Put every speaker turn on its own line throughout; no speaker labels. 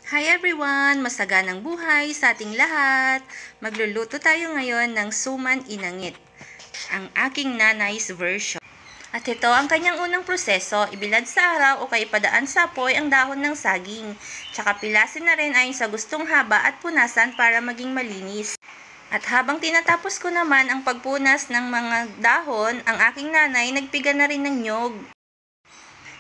Hi everyone! Masaganang buhay sa ating lahat! Magluluto tayo ngayon ng suman inangit, ang aking nanay's version. At ito ang kanyang unang proseso, ibilad sa araw o kaya ipadaan sa apoy ang dahon ng saging. Tsaka pilasin na rin ayon sa gustong haba at punasan para maging malinis. At habang tinatapos ko naman ang pagpunas ng mga dahon, ang aking nanay nagpiga na rin ng niyog.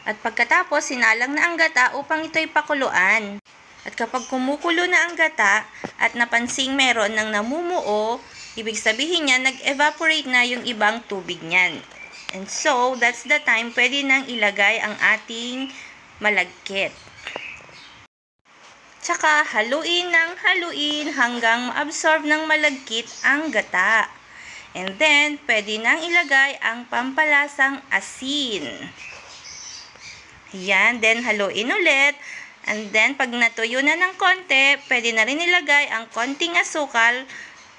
At pagkatapos, sinalang na ang gata upang ito'y pakuluan. At kapag kumukulo na ang gata at napansing meron ng namumuo, ibig sabihin niya nag-evaporate na yung ibang tubig niyan. And so, that's the time pwede nang ilagay ang ating malagkit. Tsaka haluin ng haluin hanggang ma-absorb ng malagkit ang gata. And then, pwede nang ilagay ang pampalasang asin. Yan, then haluin ulit. And then, pag natuyo na ng konti, pwede na rin ilagay ang konting asukal,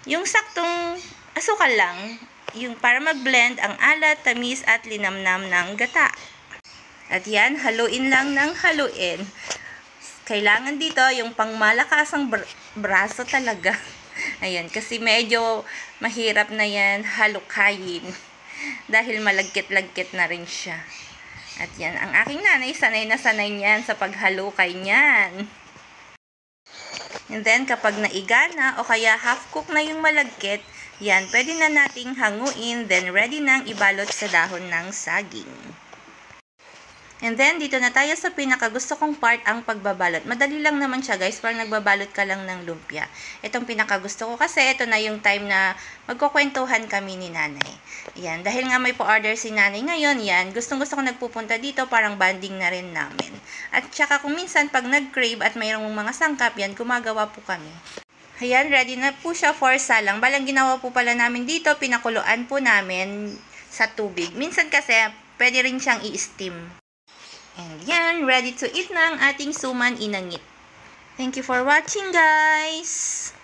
yung saktong asukal lang, yung para mag-blend ang alat, tamis at linamnam ng gata. At yan, haluin lang ng haluin. Kailangan dito yung pangmalakasang braso talaga. Ayan, kasi medyo mahirap na yan halukayin dahil malagkit-lagkit na rin siya. At yan, ang aking nanay, sanay na sanay niyan sa paghalukay niyan. And then, kapag naiga na o kaya half-cook na yung malagkit, yan, pwede na nating hanguin, then ready nang ibalot sa dahon ng saging. And then, dito na tayo sa pinakagusto kong part, ang pagbabalot. Madali lang naman siya, guys, parang nagbabalot ka lang ng lumpia. Itong pinakagusto ko kasi ito na yung time na magkukwentuhan kami ni nanay. Yan, dahil nga may po-order si nanay ngayon, yan, gustong-gusto ko nagpupunta dito, parang banding na rin namin. At saka kung minsan, pag nag-crave at mayroong mga sangkap, yan, gumagawa po kami. Ayan, ready na po siya for salang. Balang ginawa po pala namin dito, pinakuluan po namin sa tubig. Minsan kasi, pwede rin siyang i-steam. And yan, ready to eat na ang ating suman inangit. Thank you for watching, guys!